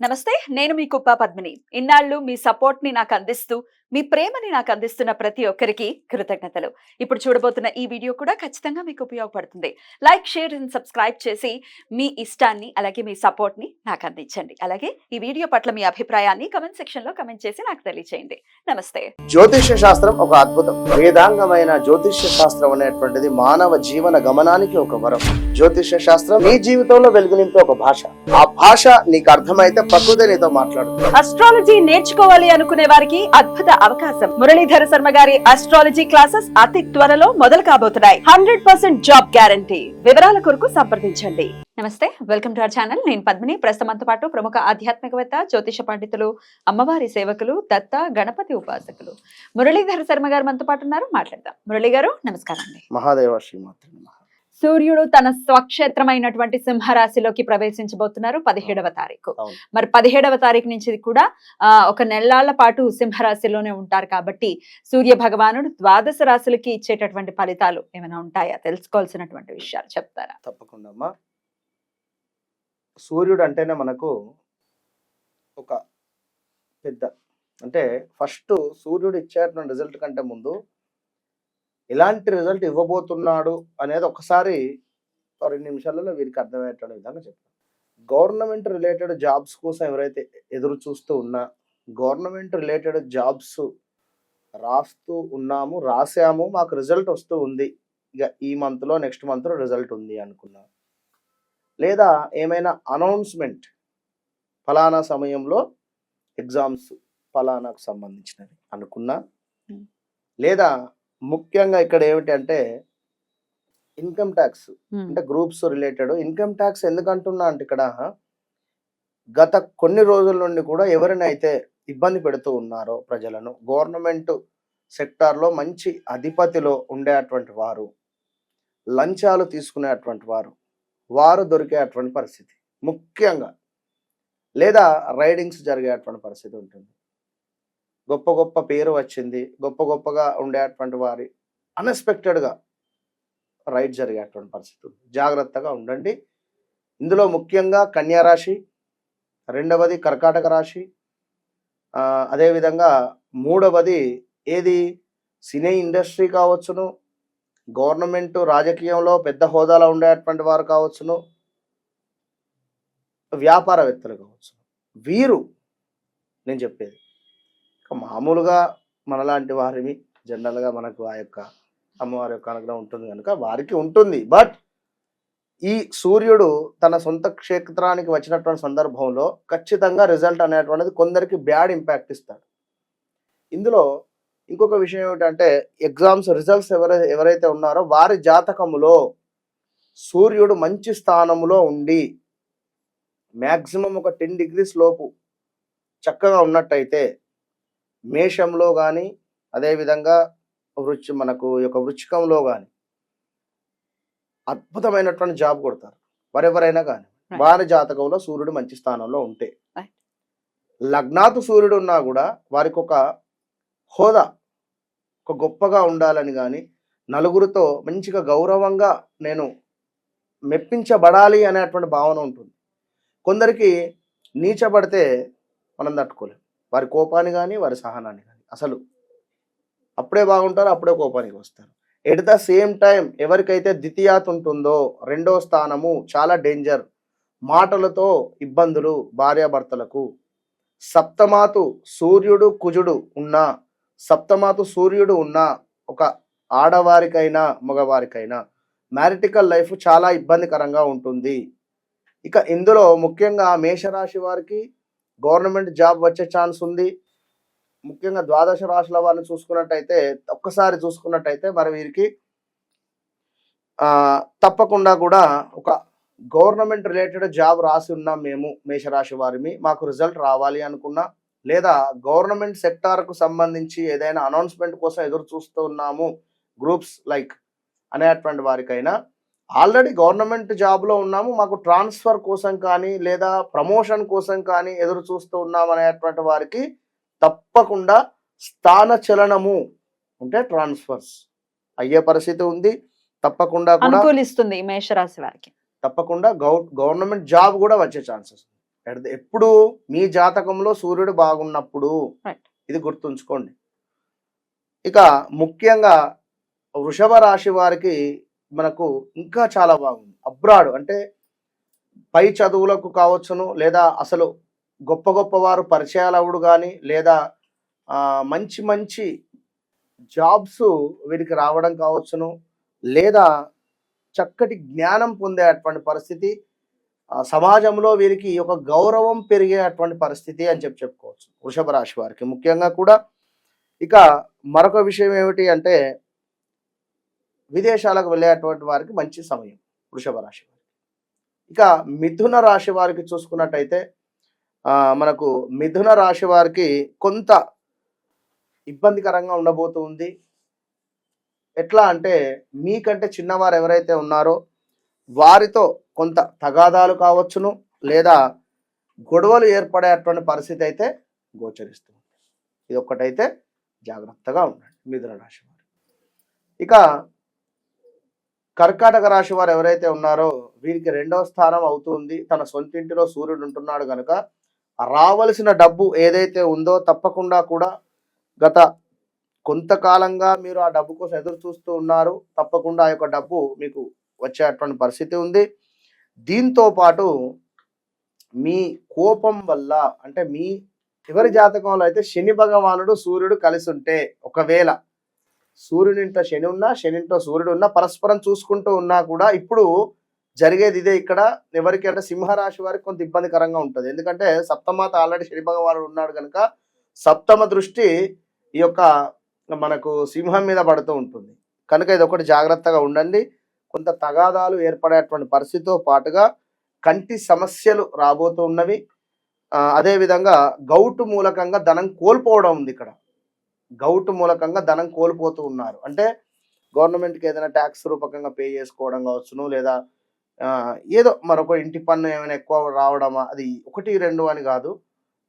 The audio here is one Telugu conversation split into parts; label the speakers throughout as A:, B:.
A: నమస్తే, నేను మీ కుప్ప పద్మిని. ఇన్నాళ్ళు మీ సపోర్ట్ ని నాకు అందిస్తూ, మీ ప్రేమని నాకు అందిస్తున్న ప్రతి ఒక్కరికి కృతజ్ఞతలు. ఇప్పుడు చూడబోతున్న ఈ వీడియో కూడా ఖచ్చితంగా మీకు ఉపయోగపడుతుంది. లైక్, షేర్ అండ్ సబ్స్క్రైబ్ చేసి మీ ఇష్టాన్ని అలాగే మీ సపోర్ట్ ని నాకు అందించండి. అలాగే ఈ వీడియో పట్ల మీ అభిప్రాయాన్ని కమెంట్ సెక్షన్ లో కమెంట్ చేసి నాకు తెలియజేయండి. నమస్తే.
B: జ్యోతిష్య శాస్త్రం ఒక అద్భుతం. వేదాంగమైన జ్యోతిష్య శాస్త్రం అనేటువంటిది మానవ జీవన గమనానికి ఒక వరం. జ్యోతిష్య శాస్త్రం నీ జీవితంలో వెలుగునింపే ఒక భాష. ఆ భాష నీకు అర్థమైతే ప్రకృతి నీతో మాట్లాడుతుంది.
A: అస్ట్రాలజీ నేర్చుకోవాలి అనుకునే వారికి అద్భుత అవకాశం. మురళీధర శర్మ గారి అస్ట్రాలజీ క్లాసెస్ అతి త్వరలో మొదలు కాబోతున్నాయి. 100% జాబ్ గ్యారంటీ. వివరాల కొరకు సంప్రదించండి. నమస్తే, వెల్కమ్ టు అవర్ ఛానల్. నేను పద్మిని. ప్రస్తుతంతో పాటు ప్రముఖ ఆధ్యాత్మికవేత్త, జ్యోతిష పండితులు, అమ్మవారి సేవకులు, దత్త గణపతి ఉపాసకులు మురళీధర శర్మ గారు మనతో పాటు ఉన్నారు. మాట్లాడదాం. మురళి గారు నమస్కారం అండి.
B: మహాదేవ శ్రీమాత్రి.
A: సూర్యుడు తన స్వక్షేత్రమైనటువంటి సింహరాశిలోకి ప్రవేశించబోతున్నారు 17వ తారీఖు. మరి 17వ తారీఖు నుంచి కూడా ఒక నెలల పాటు సింహరాశిలోనే ఉంటారు కాబట్టి సూర్య భగవానుడు ద్వాదశ రాశులకి ఇచ్చేటటువంటి ఫలితాలు ఏమైనా ఉంటాయా? తెలుసుకోవాల్సినటువంటి విషయాలు చెప్తారా?
B: తప్పకుండా అమ్మా. సూర్యుడు అంటేనే మనకు ఒక పెద్ద అంటే ఫస్ట్ సూర్యుడు ఇచ్చేటువంటి రిజల్ట్ కంటే ముందు ఎలాంటి రిజల్ట్ ఇవ్వబోతున్నాడు అనేది ఒకసారి 2 నిమిషాలలో వీరికి అర్థమయ్యేటువంటి విధంగా చెప్తాను. గవర్నమెంట్ రిలేటెడ్ జాబ్స్ కోసం ఎవరైతే ఎదురు చూస్తూ ఉన్నా, గవర్నమెంట్ రిలేటెడ్ జాబ్స్ రాస్తూ ఉన్నాము, రాసాము, మాకు రిజల్ట్ వస్తూ ఉంది, ఇక ఈ మంత్లో నెక్స్ట్ మంత్లో రిజల్ట్ ఉంది అనుకున్నా, లేదా ఏమైనా అనౌన్స్మెంట్ ఫలానా సమయంలో ఎగ్జామ్స్ ఫలానాకు సంబంధించినవి అనుకున్నా, లేదా ముఖ్యంగా ఇక్కడ ఏమిటి అంటే ఇన్కమ్ ట్యాక్స్ అంటే గ్రూప్స్ రిలేటెడ్ ఇన్కమ్ ట్యాక్స్ ఎందుకంటున్నా అంటే ఇక్కడ గత కొన్ని రోజుల నుండి కూడా ఎవరినైతే ఇబ్బంది పెడుతూ ఉన్నారో ప్రజలను, గవర్నమెంట్ సెక్టార్లో మంచి అధిపతిలో ఉండేటువంటి వారు, లంచాలు తీసుకునేటువంటి వారు దొరికేటువంటి పరిస్థితి ముఖ్యంగా, లేదా రైడింగ్స్ జరిగేటువంటి పరిస్థితి ఉంటుంది. గొప్ప గొప్ప పేరు వచ్చింది, గొప్పగా ఉండేటువంటి వారి అన్ఎక్స్పెక్టెడ్గా రైడ్ జరిగేటువంటి పరిస్థితి ఉంది. జాగ్రత్తగా ఉండండి. ఇందులో ముఖ్యంగా కన్యా రాశి, రెండవది కర్కాటక రాశి, అదేవిధంగా మూడవది ఏది సినీ ఇండస్ట్రీ కావచ్చును, గవర్నమెంట్ రాజకీయంలో పెద్ద హోదాలో ఉండేటువంటి వారు కావచ్చును, వ్యాపారవేత్తలు కావచ్చు. వీరు నేను చెప్పేది మామూలుగా మనలాంటి వారిని జనరల్గా మనకు ఆ యొక్క అమ్మవారి యొక్క అనుగ్రహం ఉంటుంది కనుక వారికి ఉంటుంది. బట్ ఈ సూర్యుడు తన సొంత క్షేత్రానికి వచ్చినటువంటి సందర్భంలో ఖచ్చితంగా రిజల్ట్ అనేటువంటిది కొందరికి బ్యాడ్ ఇంపాక్ట్ ఇస్తాడు. ఇందులో ఇంకొక విషయం ఏమిటంటే ఎగ్జామ్స్ రిజల్ట్స్ ఎవరైతే ఉన్నారో వారి జాతకములో సూర్యుడు మంచి స్థానములో ఉండి మ్యాక్సిమం ఒక 10 degrees లోపు చక్కగా ఉన్నట్టయితే మేషంలో కానీ, అదేవిధంగా మనకు యొక్క వృచ్చికంలో కానీ అద్భుతమైనటువంటి జాబ్ కొడతారు వారెవరైనా కానీ. వారి జాతకంలో సూర్యుడు మంచి స్థానంలో ఉంటే, లగ్నాతు సూర్యుడు ఉన్నా కూడా వారికి ఒక హోదా, ఒక గొప్పగా ఉండాలని కానీ, నలుగురితో మంచిగా గౌరవంగా నేను మెప్పించబడాలి అనేటువంటి భావన ఉంటుంది. కొందరికి నీచబడితే మనం తట్టుకోలేం. వారి కోపాన్ని కానీ, వారి సహనాన్ని కానీ, అసలు అప్పుడే బాగుంటారు, అప్పుడే కోపానికి వస్తారు. ఎట్ ద సేమ్ టైం ఎవరికైతే ద్వితీయాత్ ఉంటుందో, రెండో స్థానము చాలా డేంజర్. మాటలతో ఇబ్బందులు భార్యాభర్తలకు. సప్తమాతు సూర్యుడు కుజుడు ఉన్నా, సప్తమాతు సూర్యుడు ఉన్నా ఒక ఆడవారికైనా మగవారికైనా మ్యారిటికల్ లైఫ్ చాలా ఇబ్బందికరంగా ఉంటుంది. ఇక ఇందులో ముఖ్యంగా మేషరాశి వారికి గవర్నమెంట్ జాబ్ వచ్చే ఛాన్స్ ఉంది. ముఖ్యంగా ద్వాదశ రాశుల వారిని చూసుకున్నట్టయితే, ఒక్కసారి చూసుకున్నట్టయితే మరి వీరికి తప్పకుండా కూడా ఒక గవర్నమెంట్ రిలేటెడ్ జాబ్ రాసి ఉన్నాం మేము మేషరాశి వారిని, మాకు రిజల్ట్ రావాలి అనుకున్నా, లేదా గవర్నమెంట్ సెక్టార్కు సంబంధించి ఏదైనా అనౌన్స్మెంట్ కోసం ఎదురు చూస్తూ ఉన్నాము గ్రూప్స్ లైక్ అనేటువంటి వారికైనా, ఆల్రెడీ గవర్నమెంట్ జాబ్లో ఉన్నాము, మాకు ట్రాన్స్ఫర్ కోసం కానీ లేదా ప్రమోషన్ కోసం కానీ ఎదురు చూస్తూ ఉన్నాము అనేటువంటి వారికి తప్పకుండా స్థాన చలనము అంటే ట్రాన్స్ఫర్స్ అయ్యే పరిస్థితి ఉంది. తప్పకుండా కూడా
A: అనుకూలిస్తుంది మేషరాశి వారికి.
B: తప్పకుండా గవర్నమెంట్ జాబ్ కూడా వచ్చే ఛాన్సెస్. ఎప్పుడు మీ జాతకంలో సూర్యుడు బాగున్నప్పుడు,
A: Right.
B: ఇది గుర్తుంచుకోండి. ఇక ముఖ్యంగా వృషభ రాశి వారికి మనకు ఇంకా చాలా బాగుంది. అబ్రాడ్ అంటే పై చదువులకు కావచ్చును, లేదా అసలు గొప్ప గొప్ప వారు పరిచయాలు అవుడు కానీ, లేదా మంచి మంచి జాబ్స్ వీరికి రావడం కావచ్చును, లేదా చక్కటి జ్ఞానం పొందేటువంటి పరిస్థితి, సమాజంలో వీరికి ఒక గౌరవం పెరిగేటువంటి పరిస్థితి అని చెప్పుకోవచ్చు వృషభ రాశి వారికి ముఖ్యంగా కూడా. ఇక మరొక విషయం ఏమిటి అంటే విదేశాలకు వెళ్ళేటువంటి వారికి మంచి సమయం వృషభ రాశి వారికి. ఇక మిథున రాశి వారికి చూసుకున్నట్టయితే మనకు మిథున రాశి వారికి కొంత ఇబ్బందికరంగా ఉండబోతుంది. ఎట్లా అంటే మీకంటే చిన్నవారు ఎవరైతే ఉన్నారో వారితో కొంత తగాదాలు కావచ్చును, లేదా గొడవలు ఏర్పడేటువంటి పరిస్థితి అయితే గోచరిస్తుంది. ఇది ఒక్కటైతే జాగ్రత్తగా ఉండండి మిథున రాశి వారు. ఇక కర్కాటక రాశి వారు ఎవరైతే ఉన్నారో వీరికి 2వ స్థానం అవుతుంది. తన సొంతింటిలో సూర్యుడు ఉంటున్నాడు కనుక రావలసిన డబ్బు ఏదైతే ఉందో తప్పకుండా కూడా గత కొంతకాలంగా మీరు ఆ డబ్బు కోసం ఎదురు చూస్తూ ఉన్నారు. తప్పకుండా ఆ యొక్క డబ్బు మీకు వచ్చేటువంటి పరిస్థితి ఉంది. దీంతో పాటు మీ కోపం వల్ల అంటే మీ చివరి జాతకంలో అయితే శని భగవానుడు సూర్యుడు కలిసి ఉంటే, ఒకవేళ సూర్యునింట శని ఉన్నా శనింటో సూర్యుడు ఉన్నా పరస్పరం చూసుకుంటూ ఉన్నా కూడా ఇప్పుడు జరిగేది ఇదే. ఇక్కడ ఎవరికి అంటే సింహరాశి వారికి కొంత ఇబ్బందికరంగా ఉంటుంది. ఎందుకంటే సప్తమాత ఆల్రెడీ శని భగవానుడు ఉన్నాడు కనుక సప్తమ దృష్టి ఈ యొక్క మనకు సింహం మీద పడుతూ ఉంటుంది కనుక ఇది ఒకటి జాగ్రత్తగా ఉండండి. కొంత తగాదాలు ఏర్పడేటువంటి పరిస్థితితో పాటుగా కంటి సమస్యలు రాబోతూ ఉన్నవి. అదేవిధంగా గౌటు మూలకంగా ధనం కోల్పోవడం ఉంది. ఇక్కడ గౌటు మూలకంగా ధనం కోల్పోతూ ఉన్నారు. అంటే గవర్నమెంట్కి ఏదైనా ట్యాక్స్ రూపకంగా పే చేసుకోవడం కావచ్చును, లేదా ఏదో మరొక ఇంటి పన్ను ఏమైనా ఎక్కువ రావడమా, అది 1, 2 అని కాదు,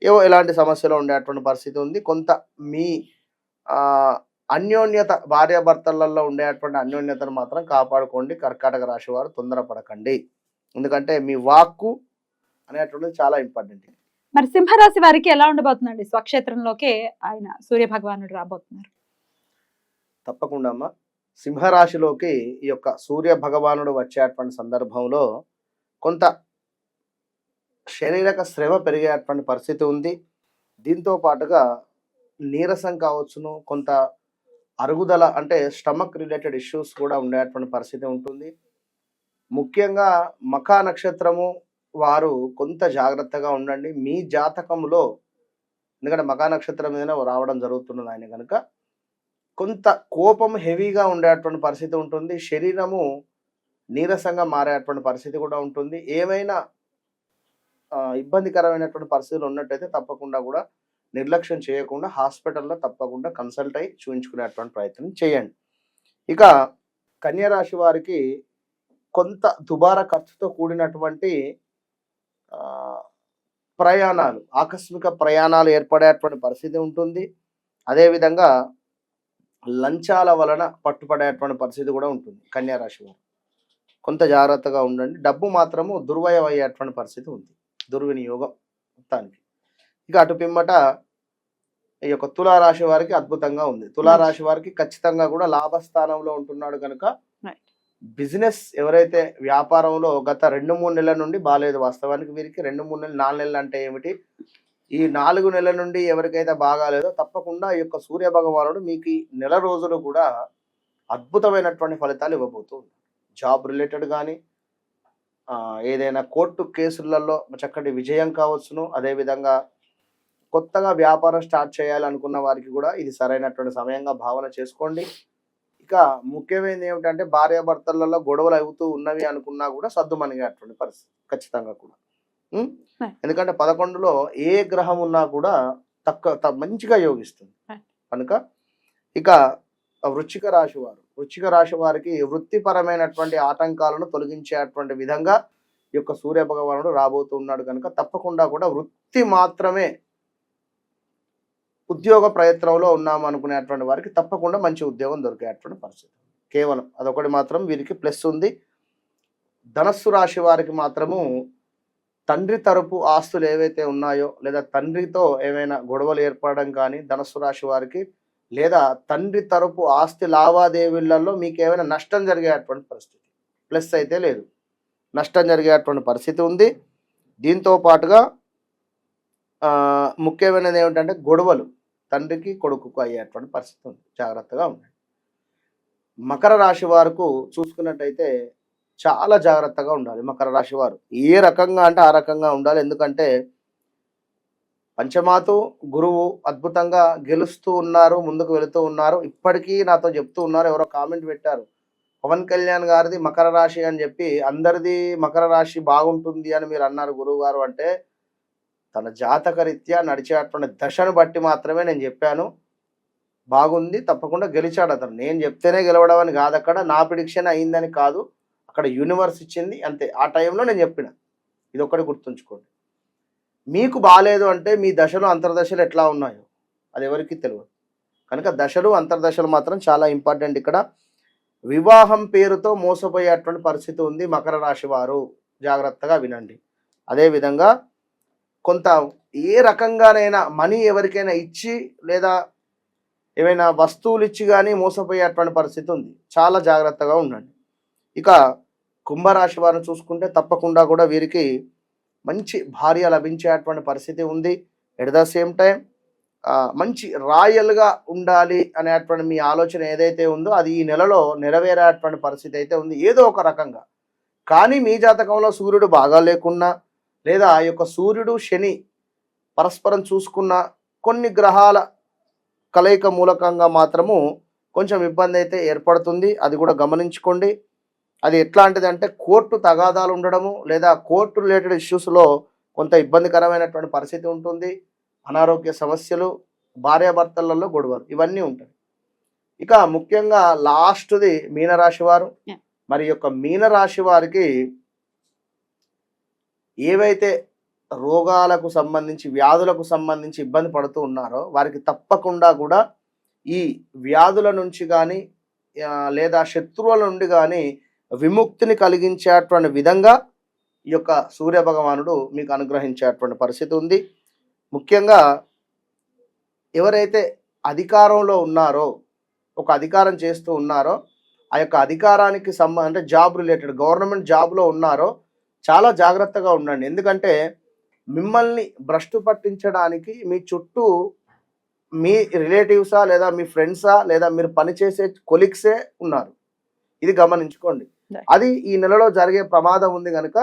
B: ఏవో ఎలాంటి సమస్యలు ఉండేటువంటి పరిస్థితి ఉంది. కొంత మీ అన్యోన్యత భార్యాభర్తలలో ఉండేటువంటి అన్యోన్యతను మాత్రం కాపాడుకోండి. కర్కాటక రాశి వారు తొందరపడకండి, ఎందుకంటే మీ వాక్కు అనేటువంటిది చాలా ఇంపార్టెంట్.
A: మరి సింహరాశి వారికి ఎలా ఉండబోతుందండి? స్వక్షేత్రంలోకి ఆయన సూర్య భగవానుడు రాబోతున్నారు.
B: తప్పకుండా అమ్మా, సింహరాశిలోకి ఈ యొక్క సూర్య భగవానుడు వచ్చేటువంటి సందర్భంలో కొంత శారీరక శ్రమ పెరిగేటువంటి పరిస్థితి ఉంది. దీంతో పాటుగా నీరసం కావచ్చును, కొంత అరుగుదల అంటే స్టమక్ రిలేటెడ్ ఇష్యూస్ కూడా ఉండేటువంటి పరిస్థితి ఉంటుంది. ముఖ్యంగా మఖా నక్షత్రము వారు కొంత జాగ్రత్తగా ఉండండి మీ జాతకంలో, ఎందుకంటే మఖా నక్షత్రం మీద రావడం జరుగుతున్నది ఆయన కనుక కొంత కోపం హెవీగా ఉండేటువంటి పరిస్థితి ఉంటుంది. శరీరము నీరసంగా మారేటువంటి పరిస్థితి కూడా ఉంటుంది. ఏమైనా ఇబ్బందికరమైనటువంటి పరిస్థితులు ఉన్నట్టయితే తప్పకుండా కూడా నిర్లక్ష్యం చేయకుండా హాస్పిటల్లో తప్పకుండా కన్సల్ట్ అయ్యి చూపించుకునేటువంటి ప్రయత్నం చేయండి. ఇక కన్యరాశి వారికి కొంత దుబారా ఖర్చుతో కూడినటువంటి ప్రయాణాలు, ఆకస్మిక ప్రయాణాలు ఏర్పడేటువంటి పరిస్థితి ఉంటుంది. అదేవిధంగా లంచాల వలన పట్టుపడేటువంటి పరిస్థితి కూడా ఉంటుంది. కన్యారాశి వారు కొంత జాగ్రత్తగా ఉండండి. డబ్బు మాత్రము దుర్వ్యయం అయ్యేటువంటి పరిస్థితి ఉంది, దుర్వినియోగం మొత్తానికి. ఇక అటు పిమ్మట ఈ యొక్క తులారాశి వారికి అద్భుతంగా ఉంది. తులారాశి వారికి ఖచ్చితంగా కూడా లాభస్థానంలో ఉంటున్నాడు కనుక బిజినెస్ ఎవరైతే వ్యాపారంలో గత 2-3 నెలల నుండి బాగాలేదు, వాస్తవానికి వీరికి 2-3 నెలలు 4 నెలలు అంటే ఏమిటి, ఈ 4 నెలల నుండి ఎవరికైతే బాగాలేదో తప్పకుండా ఈ యొక్క సూర్య భగవానుడు మీకు ఈ నెల రోజులు కూడా అద్భుతమైనటువంటి ఫలితాలు ఇవ్వబోతుంది. జాబ్ రిలేటెడ్ కానీ ఏదైనా కోర్టు కేసులలో చక్కటి విజయం కావచ్చును. అదేవిధంగా కొత్తగా వ్యాపారం స్టార్ట్ చేయాలనుకున్న వారికి కూడా ఇది సరైనటువంటి సమయంగా భావన చేసుకోండి. ఇక ముఖ్యమైనది ఏమిటంటే భార్యాభర్తలలో గొడవలు అవుతూ ఉన్నవి అనుకున్నా కూడా సర్దుమణిగేటువంటి పరిస్థితి ఖచ్చితంగా కూడా. ఎందుకంటే 11లో ఏ గ్రహం ఉన్నా కూడా మంచిగా యోగిస్తుంది కనుక. ఇక వృశ్చిక రాశి వారికి వృత్తిపరమైనటువంటి ఆటంకాలను తొలగించేటువంటి విధంగా ఈ యొక్క సూర్య భగవానుడు రాబోతున్నాడు కనుక తప్పకుండా కూడా వృత్తి మాత్రమే ఉద్యోగ ప్రయత్నంలో ఉన్నాము అనుకునేటువంటి వారికి తప్పకుండా మంచి ఉద్యోగం దొరికేటువంటి పరిస్థితి. కేవలం అదొకటి మాత్రం వీరికి ప్లస్ ఉంది. ధనస్సు రాశి వారికి మాత్రము తండ్రి తరపు ఆస్తులు ఏవైతే ఉన్నాయో లేదా తండ్రితో ఏమైనా గొడవలు ఏర్పడడం కానీ ధనుస్సు రాశి వారికి, లేదా తండ్రి తరపు ఆస్తి లావాదేవీలలో మీకు ఏమైనా నష్టం జరిగేటువంటి పరిస్థితి, ప్లస్ అయితే లేదు, నష్టం జరిగేటువంటి పరిస్థితి ఉంది. దీంతో పాటుగా ముఖ్యమైనది ఏమిటంటే గొడవలు తండ్రికి కొడుకుకు అయ్యేటువంటి పరిస్థితి ఉంది, జాగ్రత్తగా ఉండండి. మకర రాశి వారికి చూసుకున్నట్టయితే చాలా జాగ్రత్తగా ఉండాలి. మకర రాశి వారు ఏ రకంగా అంటే ఆ రకంగా ఉండాలి. ఎందుకంటే పంచమాతు గురువు అద్భుతంగా గెలుస్తూ ఉన్నారు, ముందుకు వెళుతూ ఉన్నారు. ఇప్పటికీ నాతో చెప్తూ ఉన్నారు, ఎవరో కామెంట్ పెట్టారు, పవన్ కళ్యాణ్ గారిది మకర రాశి అని చెప్పి అందరిది మకర రాశి బాగుంటుంది అని మీరు అన్నారు గురువు గారు. అంటే తన జాతక రీత్యా నడిచేటువంటి దశను బట్టి మాత్రమే నేను చెప్పాను. బాగుంది, తప్పకుండా గెలిచాడు అతను. నేను చెప్తేనే గెలవడం అని కాదు, అక్కడ నా ప్రిడిక్షన్ అయిందని కాదు, అక్కడ యూనివర్స్ ఇచ్చింది అంతే. ఆ టైంలో నేను చెప్పిన, ఇది ఒక్కటి గుర్తుంచుకోండి. మీకు బాగాలేదు అంటే మీ దశలు అంతర్దశలు ఎట్లా ఉన్నాయో అది ఎవరికి తెలియదు. కనుక దశలు అంతర్దశలు మాత్రం చాలా ఇంపార్టెంట్. ఇక్కడ వివాహం పేరుతో మోసపోయేటువంటి పరిస్థితి ఉంది. మకర రాశి వారు జాగ్రత్తగా వినండి. అదేవిధంగా కొంత ఏ రకంగానైనా మనీ ఎవరికైనా ఇచ్చి లేదా ఏమైనా వస్తువులు ఇచ్చి కానీ మోసపోయేటువంటి పరిస్థితి ఉంది, చాలా జాగ్రత్తగా ఉండండి. ఇక కుంభరాశి వారిని చూసుకుంటే తప్పకుండా కూడా వీరికి మంచి భార్య లభించేటువంటి పరిస్థితి ఉంది. ఎట్ ద సేమ్ టైం మంచి రాయల్గా ఉండాలి అనేటువంటి మీ ఆలోచన ఏదైతే ఉందో అది ఈ నెలలో నెరవేరేటువంటి పరిస్థితి అయితే ఉంది ఏదో ఒక రకంగా. కానీ మీ జాతకంలో సూర్యుడు బాగా లేకున్నా లేదా ఆ యొక్క సూర్యుడు శని పరస్పరం చూసుకున్న కొన్ని గ్రహాల కలయిక మూలకంగా మాత్రము కొంచెం ఇబ్బంది అయితే ఏర్పడుతుంది. అది కూడా గమనించుకోండి. అది ఎట్లాంటిది అంటే కోర్టు తగాదాలు ఉండడము లేదా కోర్టు రిలేటెడ్ ఇష్యూస్లో కొంత ఇబ్బందికరమైనటువంటి పరిస్థితి ఉంటుంది. అనారోగ్య సమస్యలు, భార్యాభర్తలలో గొడవలు, ఇవన్నీ ఉంటాయి. ఇక ముఖ్యంగా లాస్ట్ది మీనరాశి వారు. మరి యొక్క మీనరాశి వారికి ఏవైతే రోగాలకు సంబంధించి వ్యాధులకు సంబంధించి ఇబ్బంది పడుతూ ఉన్నారో వారికి తప్పకుండా కూడా ఈ వ్యాధుల నుంచి కానీ లేదా శత్రువుల నుండి కానీ విముక్తిని కలిగించేటువంటి విధంగా ఈ యొక్క సూర్య భగవానుడు మీకు అనుగ్రహించేటువంటి పరిస్థితి ఉంది. ముఖ్యంగా ఎవరైతే అధికారంలో ఉన్నారో, ఒక అధికారం చేస్తూ ఉన్నారో, ఆ యొక్క అధికారానికి అంటే జాబ్ రిలేటెడ్ గవర్నమెంట్ జాబ్లో ఉన్నారో చాలా జాగ్రత్తగా ఉండండి. ఎందుకంటే మిమ్మల్ని భ్రష్టు పట్టించడానికి మీ చుట్టూ మీ రిలేటివ్సా లేదా మీ ఫ్రెండ్సా లేదా మీరు పనిచేసే కొలీగ్సే ఉన్నారు. ఇది గమనించుకోండి. అది ఈ నెలలో జరిగే ప్రమాదం ఉంది కనుక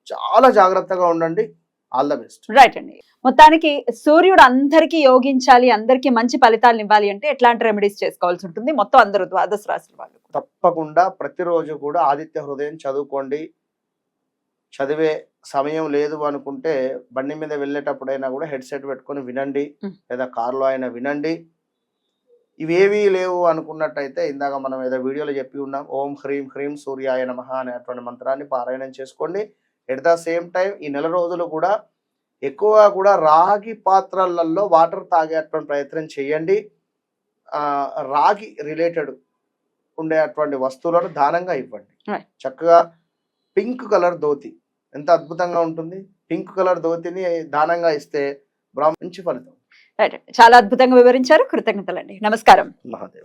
B: చాలా జాగ్రత్తగా ఉండండి. All the best.
A: రైట్ అండి. మొత్తానికి సూర్యుడు అందరికీ యోగించాలి, అందరికీ మంచి ఫలితాలను ఇవ్వాలి అంటే ఎట్లాంటి రెమెడీస్ చేసుకోవాల్సి ఉంటుంది మొత్తం అందరూ ద్వాదశ రాశుల వాళ్ళు?
B: తప్పకుండా ప్రతిరోజు కూడా ఆదిత్య హృదయం చదువుకోండి. చదివే సమయం లేదు అనుకుంటే బండి మీద వెళ్ళేటప్పుడైనా కూడా హెడ్సెట్ పెట్టుకొని వినండి, లేదా కారులో అయినా వినండి. ఇవేవీ లేవు అనుకున్నట్టయితే ఇందాక మనం ఏదో వీడియోలో చెప్పి ఉన్నాం, ఓం హ్రీం హ్రీం సూర్యాయ నమః అనేటువంటి మంత్రాన్ని పారాయణం చేసుకోండి. ఎట్ ద సేమ్ టైం ఈ నెల రోజులు కూడా ఎక్కువగా కూడా రాగి పాత్రలలో వాటర్ తాగేటువంటి ప్రయత్నం చేయండి. రాగి రిలేటెడ్ ఉండేటువంటి వస్తువులను దానంగా ఇవ్వండి. చక్కగా పింక్ కలర్ ధోతి ఎంత అద్భుతంగా ఉంటుంది. పింక్ కలర్ ధోతిని దానంగా ఇస్తే మంచి ఫలితం.
A: చాలా అద్భుతంగా వివరించారు. కృతజ్ఞతలండి. నమస్కారం.
B: మహాదేవ్.